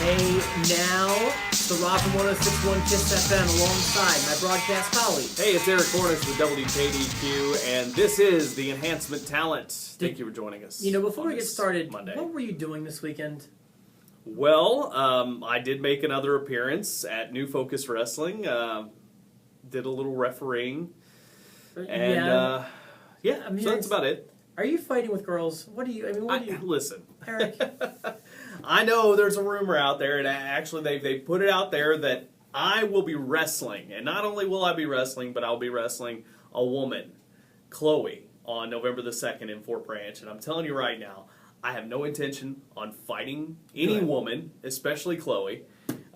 Hey, now, it's the Rob from 106.1 KISS FM alongside my broadcast colleague. Hey, it's Eric Cornish with WKDQ, and this is the Enhancement Talent. Thank you for joining us. You know, before we get started, Monday. What were you doing this weekend? Well, I did make another appearance at New Focus Wrestling. Did a little refereeing. And, I mean, so that's about it. Are you fighting with girls? What do you, Listen. Eric? I know there's a rumor out there, and actually they put it out there that I will be wrestling. And not only will I be wrestling, but I'll be wrestling a woman, Chloe, on November the 2nd in Fort Branch. And I'm telling you right now, I have no intention on fighting any woman, especially Chloe.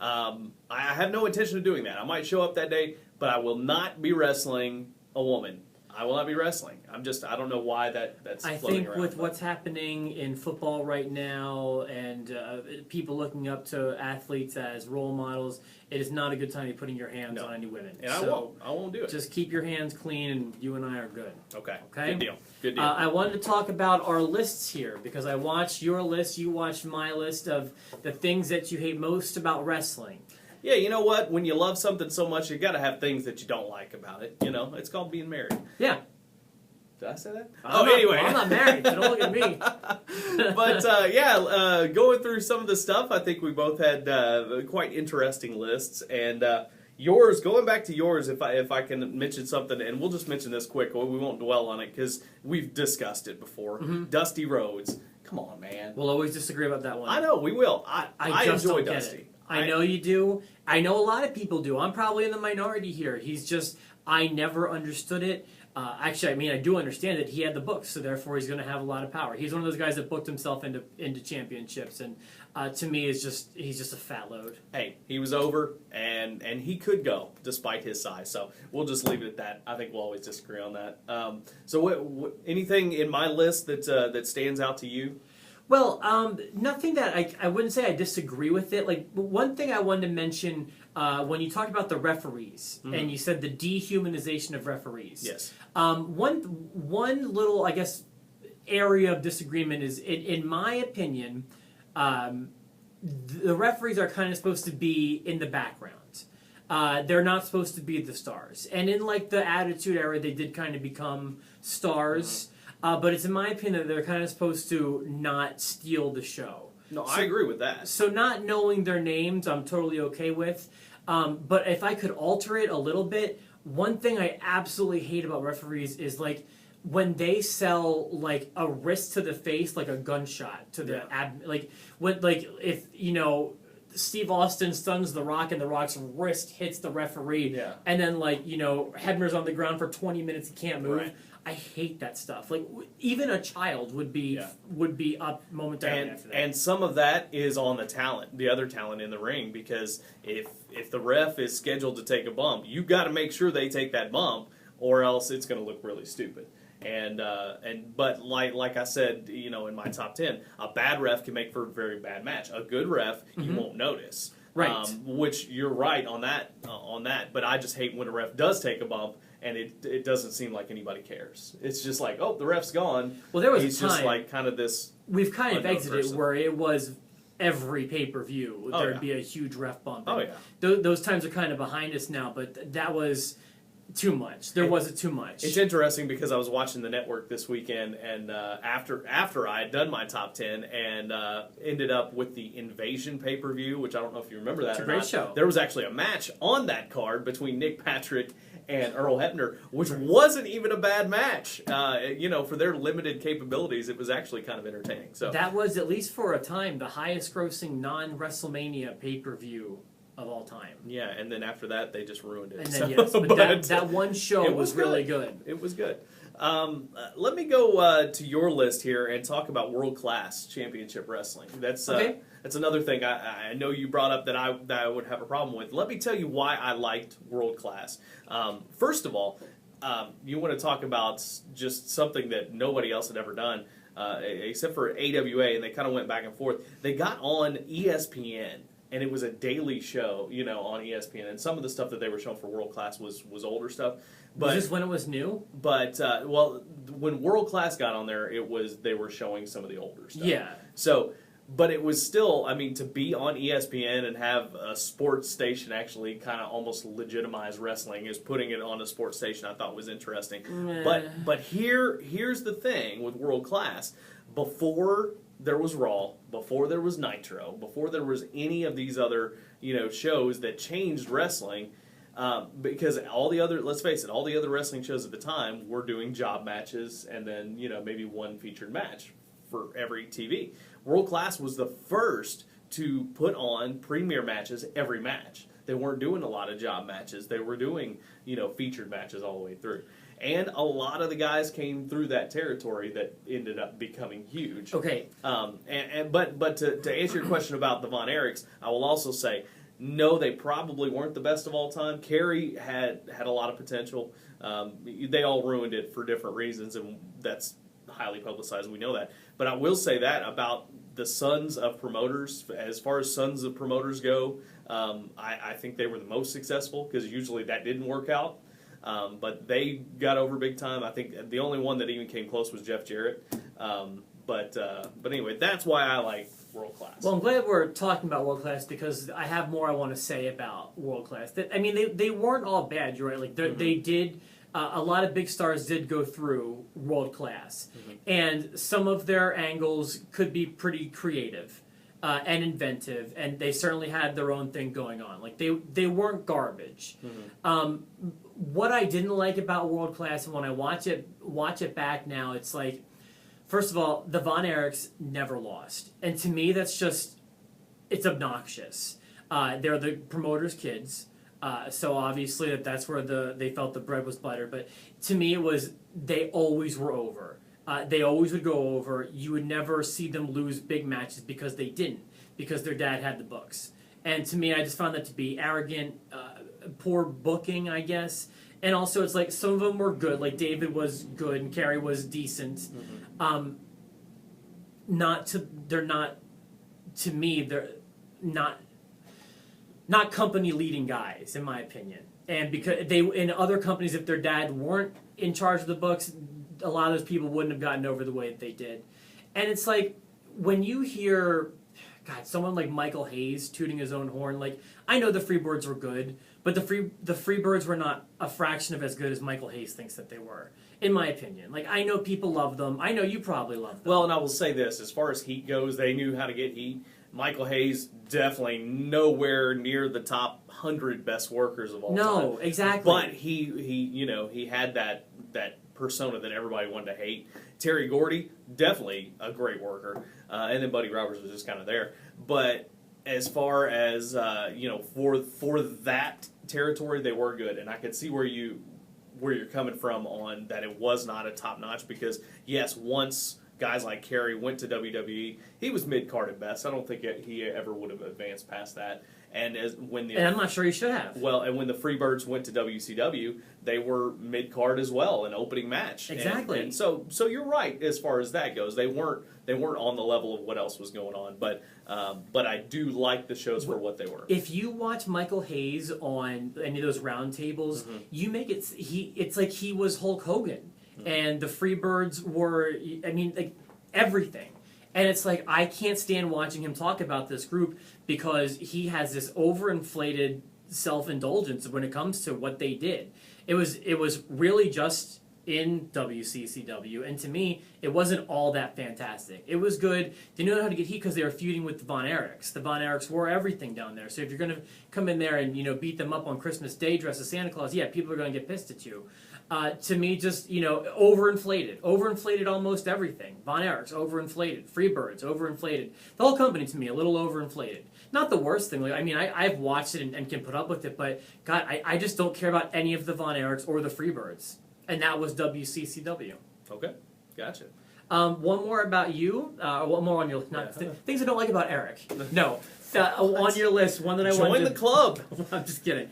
I have no intention of doing that. I might show up that day, but I will not be wrestling a woman. I will not be wrestling. I don't know why that's I floating think around. with what's happening in football right now and people looking up to athletes as role models, it is not a good time to be putting your hands on any women. And so I won't do it. Just keep your hands clean and you and I are good. Okay. Okay? Good deal. I wanted to talk about our lists here because I watched your list, you watched my list of the things that you hate most about wrestling. Yeah, you know what? When you love something so much, you got to have things that you don't like about it. You know, it's called being married. Yeah. Did I say that? Anyway. I'm not married, so don't look at me. But, going through some of the stuff, I think we both had quite interesting lists. And yours, going back to yours, if I can mention something, and we'll just mention this quick, we won't dwell on it because we've discussed it before. Mm-hmm. Dusty Rhodes. Come on, man. We'll always disagree about that one. I know, we will. I just enjoy don't Dusty. Get it. I know you do. I know a lot of people do. I'm probably in the minority here. I never understood it. Actually, I do understand that he had the books, so therefore he's going to have a lot of power. He's one of those guys that booked himself into championships, and to me, he's just a fat load. Hey, he was over, and he could go despite his size. So we'll just leave it at that. I think we'll always disagree on that. So what anything in my list that stands out to you? Well, nothing that I wouldn't say I disagree with it. Like, one thing I wanted to mention when you talked about the referees, and you said the dehumanization of referees. Yes. One little, I guess, area of disagreement is, in my opinion, the referees are kind of supposed to be in the background. They're not supposed to be the stars. And in, like, the Attitude Era, they did kind of become stars. Mm-hmm. But it's in my opinion that they're kind of supposed to not steal the show. No, I agree with that. So not knowing their names, I'm totally okay with. But if I could alter it a little bit, one thing I absolutely hate about referees is, like, when they sell, like, a wrist to the face, like a gunshot to the if, you know, Steve Austin stuns The Rock and The Rock's wrist hits the referee, and then, like, you know, Hebner's on the ground for 20 minutes, he can't move. Right. I hate that stuff. Like, even a child would be up momentarily after that. And some of that is on the other talent in the ring, because if the ref is scheduled to take a bump, you've got to make sure they take that bump, or else it's going to look really stupid. But like I said, you know, in my top 10, a bad ref can make for a very bad match. A good ref, you won't notice. Right. Which you're right on that. But I just hate when a ref does take a bump and it doesn't seem like anybody cares. It's just like, oh, the ref's gone. Well, there was He's a time. Just like kind of this. We've kind of exited where it was every pay-per-view there'd be a huge ref bump. Oh yeah. Those times are kind of behind us now, but that was too much. There was too much. It's interesting because I was watching the network this weekend, and after I had done my top 10 and ended up with the Invasion pay-per-view, which I don't know if you remember that. It's a great show. There was actually a match on that card between Nick Patrick and Earl Hebner, which wasn't even a bad match. You know, for their limited capabilities, it was actually kind of entertaining. So that was, at least for a time, the highest-grossing non-WrestleMania pay-per-view of all time. Yeah, and then after that, they just ruined it. And then, yes, but that one show was really good. It was good. Let me go to your list here and talk about world-class championship wrestling. That's another thing I know you brought up that I would have a problem with. Let me tell you why I liked world-class. First of all, you want to talk about just something that nobody else had ever done, except for AWA, and they kind of went back and forth. They got on ESPN. And it was a daily show, you know, on ESPN. And some of the stuff that they were showing for World Class was older stuff. But, was this when it was new? But, when World Class got on there, they were showing some of the older stuff. Yeah. So But it was still, I mean, to be on ESPN and have a sports station actually kind of almost legitimize wrestling is putting it on a sports station. I thought was interesting. But here's the thing with World Class. Before there was Raw, before there was Nitro, before there was any of these other shows that changed wrestling. Because all the other, let's face it, all the other wrestling shows at the time were doing job matches and then maybe one featured match for every TV. World Class was the first to put on premier matches every match. They weren't doing a lot of job matches. They were doing, featured matches all the way through. And a lot of the guys came through that territory that ended up becoming huge. Okay. But to answer your question about the Von Erichs, I will also say, no, they probably weren't the best of all time. Kerry had a lot of potential. They all ruined it for different reasons, and that's highly publicized. We know that. But I will say that about the sons of promoters. As far as sons of promoters go, I think they were the most successful because usually that didn't work out. But they got over big time. I think the only one that even came close was Jeff Jarrett. But anyway, that's why I like World Class. Well, I'm glad we're talking about World Class because I have more I want to say about World Class. I mean, they weren't all bad. You're right. Like they did. A lot of big stars did go through World Class, and some of their angles could be pretty creative and inventive, and they certainly had their own thing going on. Like they weren't garbage. What I didn't like about World Class, and when I watch it back now, it's like, first of all, the Von Erichs never lost, and to me that's just, it's obnoxious. They're the promoters' kids. So obviously that's where they felt the bread was buttered. But to me it was, they always were over. They always would go over. You would never see them lose big matches because they didn't. Because their dad had the books. And to me, I just found that to be arrogant, poor booking, I guess. And also it's like some of them were good. Like David was good and Kerry was decent. They're not company leading guys, in my opinion. And because in other companies, if their dad weren't in charge of the books, a lot of those people wouldn't have gotten over the way that they did. And it's like, when you hear, God, someone like Michael Hayes tooting his own horn, like, I know the Freebirds were good, but the Freebirds were not a fraction of as good as Michael Hayes thinks that they were, in my opinion. Like, I know people love them. I know you probably love them. Well, and I will say this, as far as heat goes, they knew how to get heat. Michael Hayes definitely nowhere near the top 100 best workers of all time. No, exactly. But he had that persona that everybody wanted to hate. Terry Gordy, definitely a great worker, and then Buddy Roberts was just kind of there. But as far as for that territory, they were good, and I could see where you're coming from on that. It was not a top notch because yes, once guys like Kerry went to WWE, he was mid-card at best. I don't think he ever would have advanced past that. And I'm not sure he should have. Well, and when the Freebirds went to WCW, they were mid-card as well, an opening match. Exactly. And so you're right as far as that goes. They weren't on the level of what else was going on. But I do like the shows for what they were. If you watch Michael Hayes on any of those roundtables, you make it. It's like he was Hulk Hogan. And the Freebirds were, I mean, like, everything. And it's like, I can't stand watching him talk about this group because he has this overinflated self-indulgence when it comes to what they did. It was really just in WCCW, and to me, it wasn't all that fantastic. It was good. They knew how to get heat because they were feuding with the Von Erichs. The Von Erichs were everything down there. So if you're going to come in there and beat them up on Christmas Day dressed as Santa Claus, yeah, people are going to get pissed at you. To me, just, overinflated almost everything. Von Erichs, overinflated. Freebirds, overinflated. The whole company, to me, a little overinflated. Not the worst thing. Like, I mean, I've watched it and can put up with it, but, God, I just don't care about any of the Von Erichs or the Freebirds. And that was WCCW. Okay, gotcha. One more about you. One more on your list. Things I don't like about Eric. No. On your list, one that I wanted to... Join the club. I'm just kidding.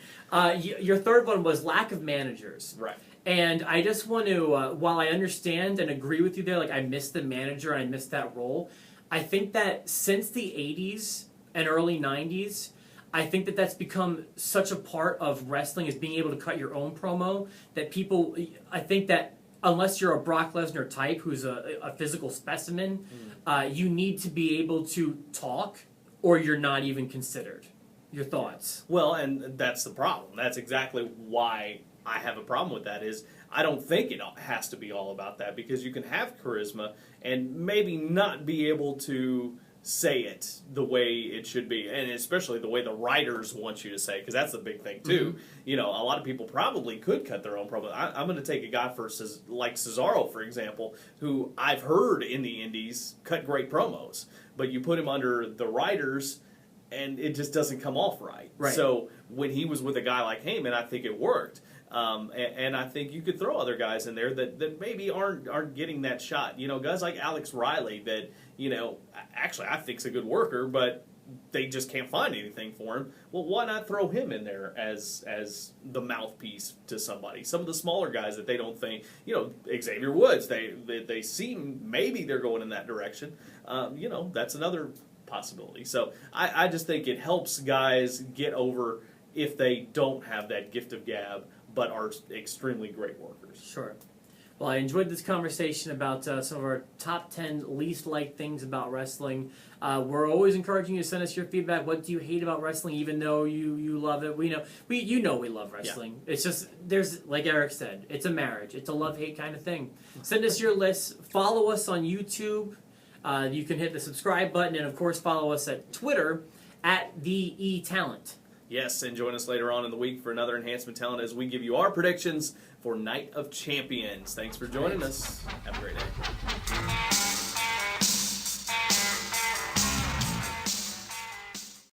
Your third one was lack of managers. Right. And I just want to, while I understand and agree with you there, like I miss the manager and I miss that role, I think that since the 80s and early 90s, I think that that's become such a part of wrestling is being able to cut your own promo that people, I think that unless you're a Brock Lesnar type who's a physical specimen, you need to be able to talk, or you're not even considered. Your thoughts? Well, and that's the problem. That's exactly why I have a problem with that. Is I don't think it has to be all about that, because you can have charisma and maybe not be able to say it the way it should be, and especially the way the writers want you to say it, because that's the big thing too. Mm-hmm. You know, a lot of people probably could cut their own promo. I'm going to take a guy like Cesaro, for example, who I've heard in the indies cut great promos, but you put him under the writers and it just doesn't come off right. So when he was with a guy like Heyman, I think it worked. And I think you could throw other guys in there that maybe aren't getting that shot. You know, guys like Alex Riley that, you know, actually I think's a good worker, but they just can't find anything for him. Well, why not throw him in there as the mouthpiece to somebody? Some of the smaller guys that they don't think, you know, Xavier Woods, they seem maybe they're going in that direction. You know, that's another possibility. So I just think it helps guys get over if they don't have that gift of gab, but are extremely great workers. Sure. Well, I enjoyed this conversation about some of our top 10 least liked things about wrestling. We're always encouraging you to send us your feedback. What do you hate about wrestling, even though you love it? We love wrestling. Yeah. It's just, there's, like Eric said, it's a marriage. It's a love-hate kind of thing. Send us your lists. Follow us on YouTube. You can hit the subscribe button, and of course follow us at Twitter at @TheETalent. Yes, and join us later on in the week for another Enhancement Talent as we give you our predictions for Night of Champions. Thanks for joining us. Have a great day.